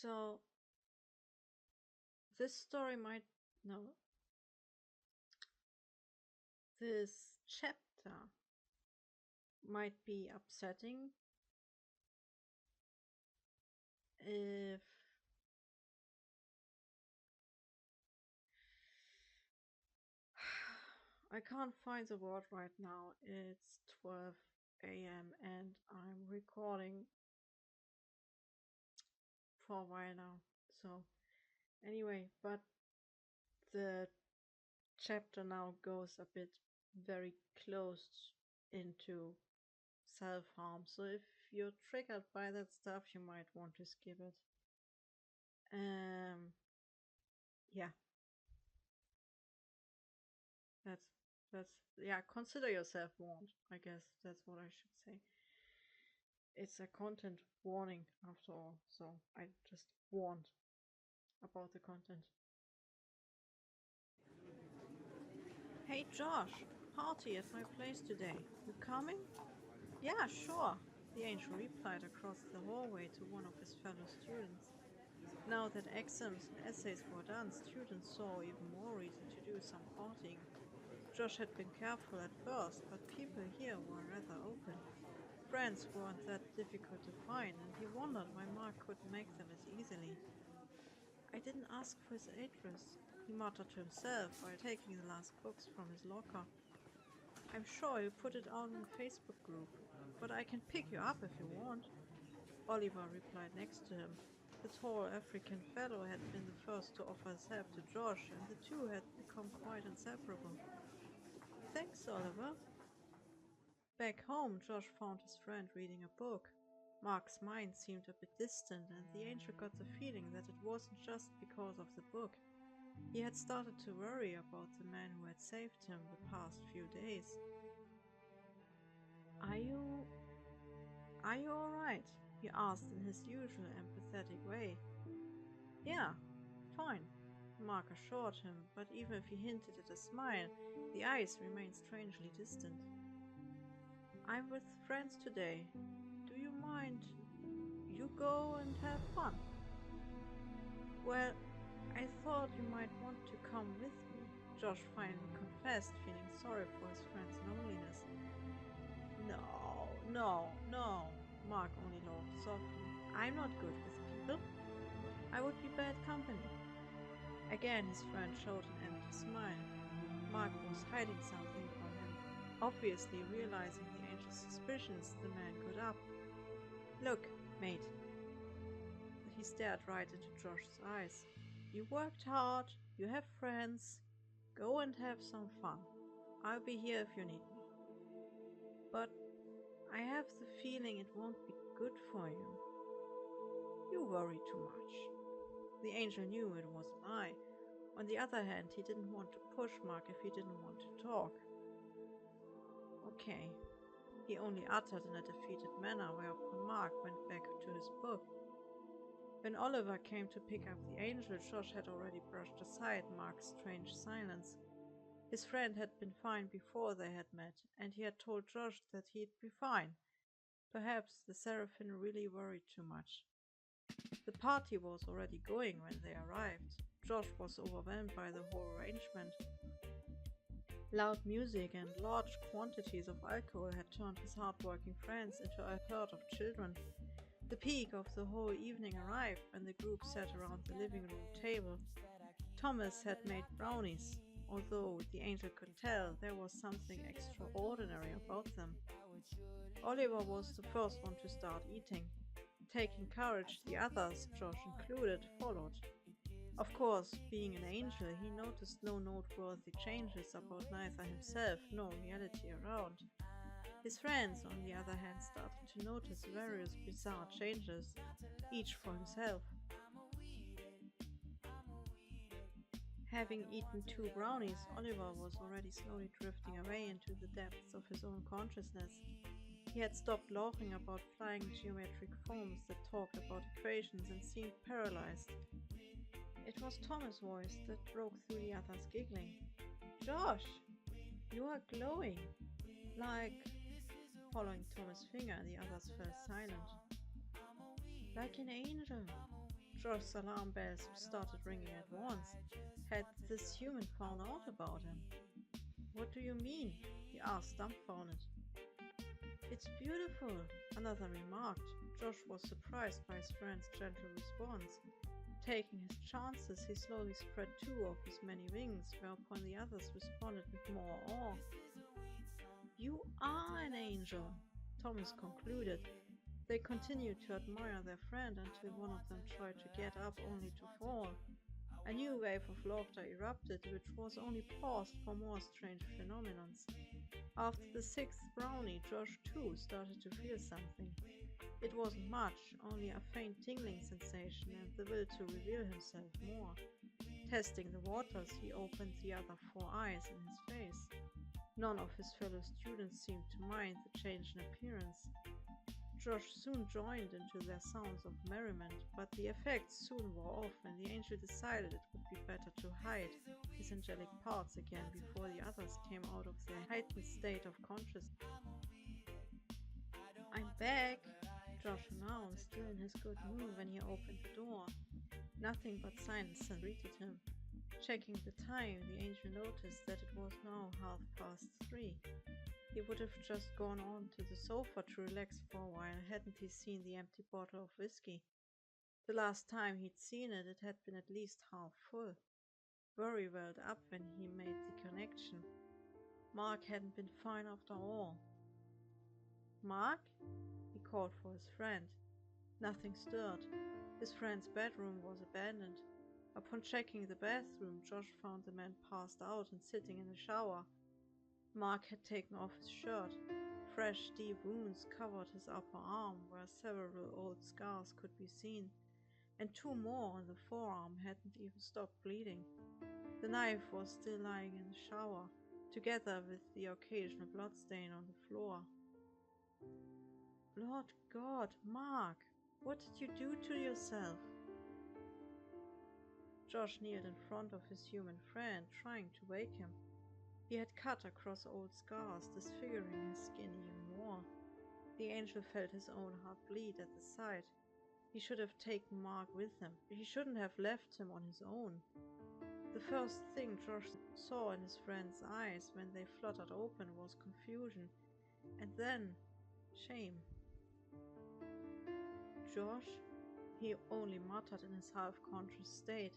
So this story might no, this chapter might be upsetting if I can't find the word right now. It's 12 a.m. and I'm recording for a while now. So anyway, but the chapter now goes a bit very close into self-harm. So if you're triggered by that stuff, you might want to skip it. Um, yeah, that's yeah. Consider yourself warned. I guess that's what I should say. It's a content warning after all, so I just warned about the content. Hey Josh, party at my place today. You coming? Yeah, sure. The angel replied across the hallway to one of his fellow students. Now that exams and essays were done, students saw even more reason to do some partying. Josh had been careful at first, but people here were rather open. Friends weren't that difficult to find, and he wondered why Mark couldn't make them as easily. I didn't ask for his address, he muttered to himself while taking the last books from his locker. I'm sure he'll put it out in the Facebook group, but I can pick you up if you want. Oliver replied next to him. The tall African fellow had been the first to offer his help to Josh, and the two had become quite inseparable. Thanks, Oliver. Back home, Josh found his friend reading a book. Mark's mind seemed a bit distant, and the angel got the feeling that it wasn't just because of the book. He had started to worry about the man who had saved him the past few days. Are you. Are you alright? He asked in his usual empathetic way. Yeah, fine, Mark assured him, but even if he hinted at a smile, the eyes remained strangely distant. I'm with friends today. Do you mind? You go and have fun. Well, I thought you might want to come with me, Josh finally confessed, feeling sorry for his friend's loneliness. No, Mark only laughed softly. I'm not good with people. I would be bad company. Again, his friend showed an empty smile. Mark was hiding something from him. Obviously realizing the angel's suspicions, the man got up. Look, mate. He stared right into Josh's eyes. You worked hard, you have friends. Go and have some fun. I'll be here if you need me. But I have the feeling it won't be good for you. You worry too much. The angel knew it was a lie. On the other hand, he didn't want to push Mark if he didn't want to talk. Okay, he only uttered in a defeated manner, whereupon Mark went back to his book. When Oliver came to pick up the angel, Josh had already brushed aside Mark's strange silence. His friend had been fine before they had met, and he had told Josh that he'd be fine. Perhaps the Seraphim really worried too much. The party was already going when they arrived. Josh was overwhelmed by the whole arrangement. Loud music and large quantities of alcohol had turned his hard-working friends into a herd of children. The peak of the whole evening arrived when the group sat around the living room table. Thomas had made brownies. Although the angel could tell there was something extraordinary about them. Oliver was the first one to start eating. Taking courage, the others, Josh included, followed. Of course, being an angel, he noticed no noteworthy changes about neither himself nor reality around. His friends, on the other hand, started to notice various bizarre changes, each for himself. Having eaten 2 brownies, Oliver was already slowly drifting away into the depths of his own consciousness. He had stopped laughing about flying geometric forms that talked about equations and seemed paralyzed. It was Thomas' voice that broke through the others' giggling. Josh, you are glowing. Like. Following Thomas' finger, the others fell silent. Like an angel. Josh's alarm bells started ringing at once. Had this human found out about him? What do you mean? He asked, dumbfounded. It's beautiful, another remarked. Josh was surprised by his friend's gentle response. Taking his chances, he slowly spread two of his many wings, whereupon the others responded with more awe. You are an angel, Thomas concluded. They continued to admire their friend until one of them tried to get up only to fall. A new wave of laughter erupted, which was only paused for more strange phenomena. After the sixth brownie, Josh too started to feel something. It wasn't much, only a faint tingling sensation and the will to reveal himself more. Testing the waters, he opened the other 4 eyes in his face. None of his fellow students seemed to mind the change in appearance. Josh soon joined into their sounds of merriment, but the effects soon wore off and the angel decided it would be better to hide his angelic parts again before the others came out of their heightened state of consciousness. I'm back, Josh announced, still in his good mood when he opened the door. Nothing but silence greeted him. Checking the time, the angel noticed that it was now 3:30. He would have just gone on to the sofa to relax for a while, hadn't he seen the empty bottle of whiskey. The last time he'd seen it, it had been at least half full. Worry welled up when he made the connection. Mark hadn't been fine after all. Mark? He called for his friend. Nothing stirred. His friend's bedroom was abandoned. Upon checking the bathroom, Josh found the man passed out and sitting in the shower. Mark had taken off his shirt. Fresh, deep wounds covered his upper arm, where several old scars could be seen, and 2 more on the forearm hadn't even stopped bleeding. The knife was still lying in the shower, together with the occasional bloodstain on the floor. Lord God, Mark, what did you do to yourself? Josh kneeled in front of his human friend, trying to wake him. He had cut across old scars, disfiguring his skin even more. The angel felt his own heart bleed at the sight. He should have taken Mark with him. He shouldn't have left him on his own. The first thing Josh saw in his friend's eyes when they fluttered open was confusion, and then shame. Josh? He only muttered in his half-conscious state.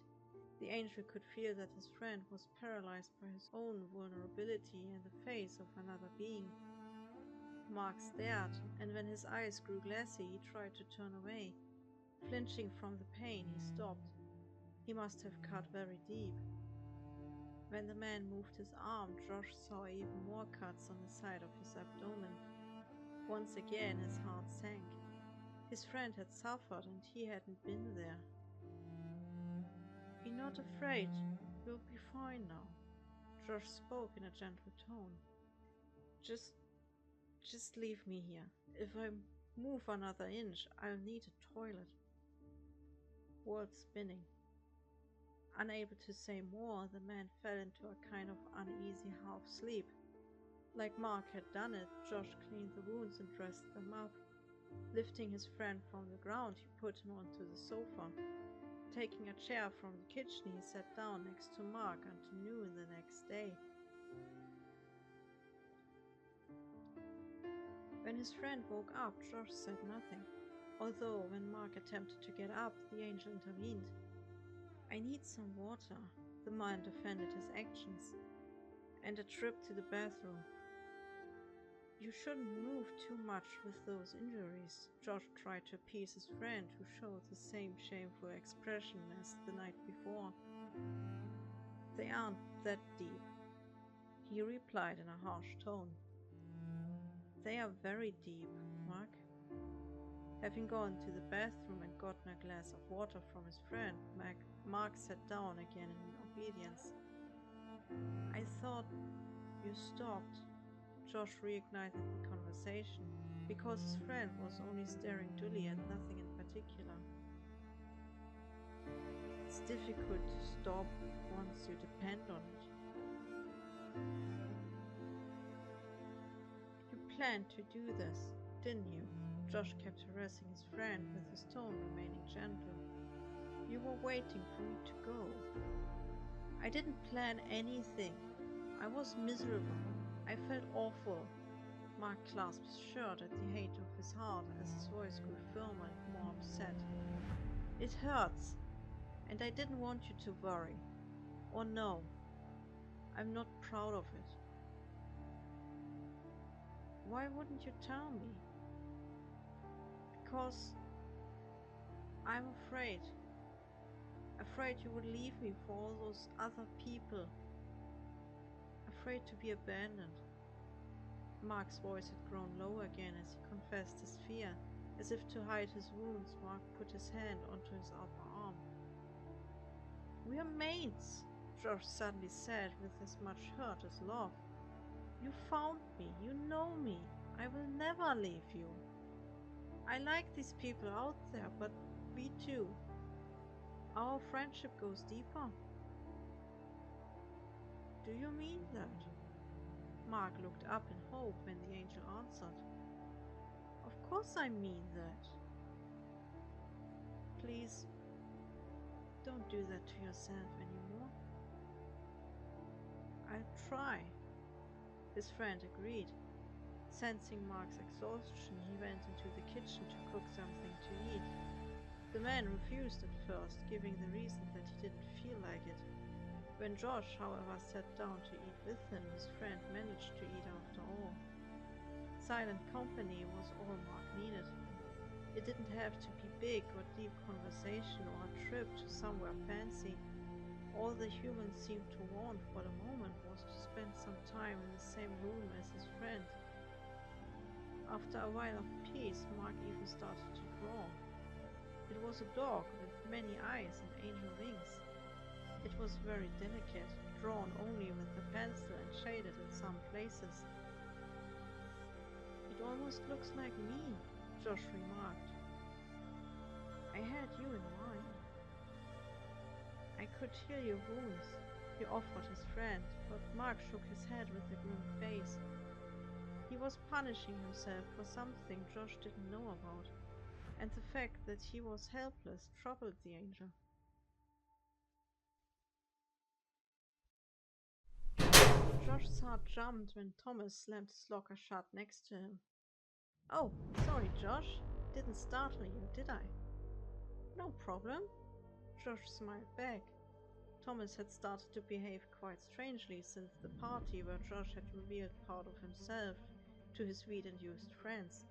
The angel could feel that his friend was paralyzed by his own vulnerability in the face of another being. Mark stared, and when his eyes grew glassy, he tried to turn away. Flinching from the pain, he stopped. He must have cut very deep. When the man moved his arm, Josh saw even more cuts on the side of his abdomen. Once again, his heart sank. His friend had suffered, and he hadn't been there. Be not afraid, you'll be fine now, Josh spoke in a gentle tone. Just leave me here. If I move another inch, I'll need a toilet. World spinning. Unable to say more, the man fell into a kind of uneasy half-sleep. Like Mark had done it, Josh cleaned the wounds and dressed them up. Lifting his friend from the ground, he put him onto the sofa. Taking a chair from the kitchen, he sat down next to Mark until noon the next day. When his friend woke up, Josh said nothing, although when Mark attempted to get up, the angel intervened. I need some water, the man defended his actions, and a trip to the bathroom. You shouldn't move too much with those injuries, Josh tried to appease his friend, who showed the same shameful expression as the night before. They aren't that deep, he replied in a harsh tone. They are very deep, Mark. Having gone to the bathroom and gotten a glass of water from his friend, Mark sat down again in obedience. I thought you stopped. Josh reignited the conversation, because his friend was only staring dully at nothing in particular. It's difficult to stop once you depend on it. You planned to do this, didn't you? Josh kept harassing his friend, with his tone remaining gentle. were waiting for me to go. I didn't plan anything. I was miserable. I felt awful. Mark clasped his shirt at the height of his heart as his voice grew firmer and more upset. It hurts, and I didn't want you to worry. Or no, I'm not proud of it. Why wouldn't you tell me? Because I'm afraid. Afraid you would leave me for all those other people. Afraid to be abandoned. Mark's voice had grown low again as he confessed his fear. As if to hide his wounds, Mark put his hand onto his upper arm. We are mates, Josh suddenly said with as much hurt as love. You found me, you know me. I will never leave you. I like these people out there, but we too. Our friendship goes deeper. Do you mean that? Mark looked up in hope when the angel answered. Of course I mean that. Please, don't do that to yourself anymore. I'll try. His friend agreed. Sensing Mark's exhaustion, he went into the kitchen to cook something to eat. The man refused at first, giving the reason that he didn't feel like it. When Josh, however, sat down to eat with him, his friend managed to eat after all. Silent company was all Mark needed. It didn't have to be big or deep conversation or a trip to somewhere fancy. All the humans seemed to want for the moment was to spend some time in the same room as his friend. After a while of peace, Mark even started to draw. It was a dog with many eyes and angel wings. It was very delicate, drawn only with a pencil and shaded in some places. It almost looks like me, Josh remarked. I had you in mind. I could heal your wounds, he offered his friend, but Mark shook his head with a grim face. He was punishing himself for something Josh didn't know about, and the fact that he was helpless troubled the angel. Josh's heart jumped when Thomas slammed his locker shut next to him. Oh, sorry, Josh. Didn't startle you, did I? No problem. Josh smiled back. Thomas had started to behave quite strangely since the party where Josh had revealed part of himself to his weed-induced friends.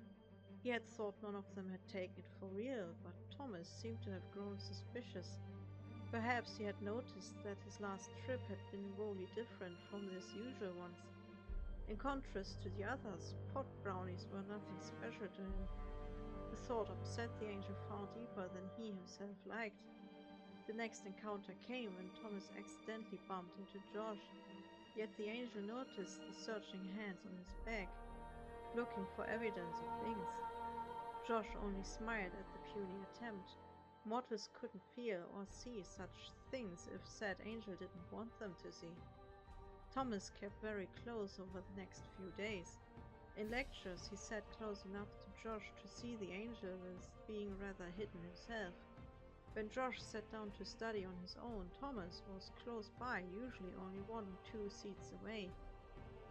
He had thought none of them had taken it for real, but Thomas seemed to have grown suspicious. Perhaps he had noticed that his last trip had been wholly different from his usual ones. In contrast to the others, pot brownies were nothing special to him. The thought upset the angel far deeper than he himself liked. The next encounter came when Thomas accidentally bumped into Josh, yet the angel noticed the searching hands on his back, looking for evidence of wings. Josh only smiled at the puny attempt. Mortals couldn't feel or see such things if said angel didn't want them to see. Thomas kept very close over the next few days. In lectures he sat close enough to Josh to see the angel as being rather hidden himself. When Josh sat down to study on his own, Thomas was close by, usually only 1 or 2 seats away.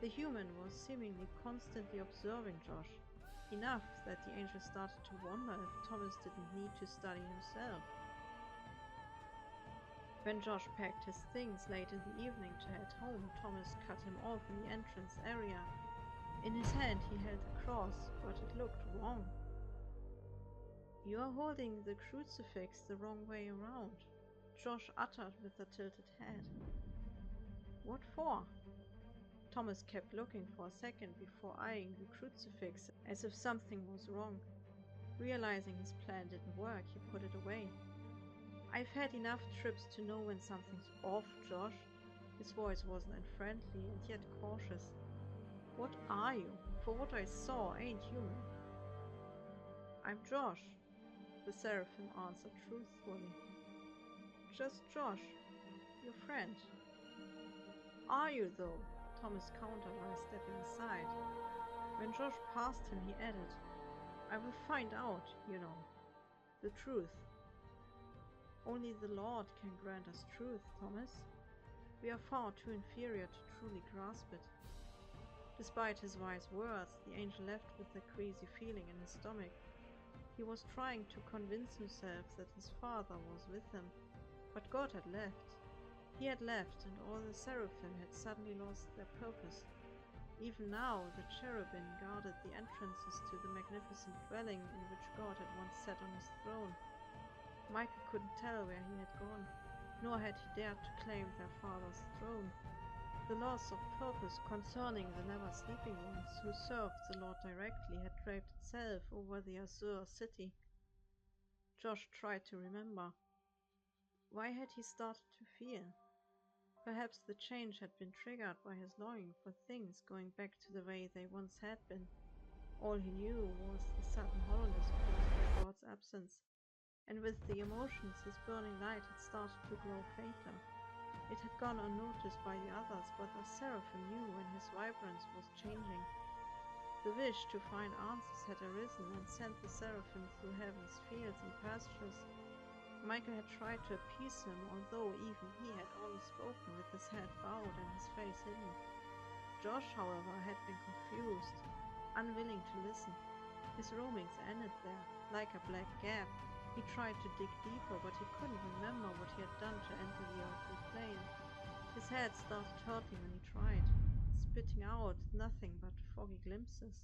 The human was seemingly constantly observing Josh, enough that the angel started to wonder if Thomas didn't need to study himself. When Josh packed his things late in the evening to head home, Thomas cut him off in the entrance area. In his hand he held the cross, but it looked wrong. You are holding the crucifix the wrong way around, Josh uttered with a tilted head. What for? Thomas kept looking for a second before eyeing the crucifix as if something was wrong. Realizing his plan didn't work, he put it away. I've had enough trips to know when something's off, Josh. His voice wasn't unfriendly and yet cautious. What are you? For what I saw ain't human. I'm Josh, the seraphim answered truthfully. Just Josh, your friend. Are you though? Thomas countered while stepping aside. When Josh passed him, he added, I will find out, you know, the truth. Only the Lord can grant us truth, Thomas. We are far too inferior to truly grasp it. Despite his wise words, the angel left with a queasy feeling in his stomach. He was trying to convince himself that his father was with him, but God had left. He had left, and all the seraphim had suddenly lost their purpose. Even now, the cherubim guarded the entrances to the magnificent dwelling in which God had once sat on his throne. Michael couldn't tell where he had gone, nor had he dared to claim their father's throne. The loss of purpose concerning the never-sleeping ones who served the Lord directly had draped itself over the azure city. Josh tried to remember. Why had he started to fear? Perhaps the change had been triggered by his longing for things going back to the way they once had been. All he knew was the sudden hollowness caused by God's absence, and with the emotions his burning light had started to grow fainter. It had gone unnoticed by the others, but the seraphim knew when his vibrance was changing. The wish to find answers had arisen and sent the seraphim through heaven's fields and pastures. Michael had tried to appease him, although even he had only spoken with his head bowed and his face hidden. Josh, however, had been confused, unwilling to listen. His roamings ended there, like a black gap. He tried to dig deeper, but he couldn't remember what he had done to enter the earthly plane. His head started hurting when he tried, spitting out nothing but foggy glimpses.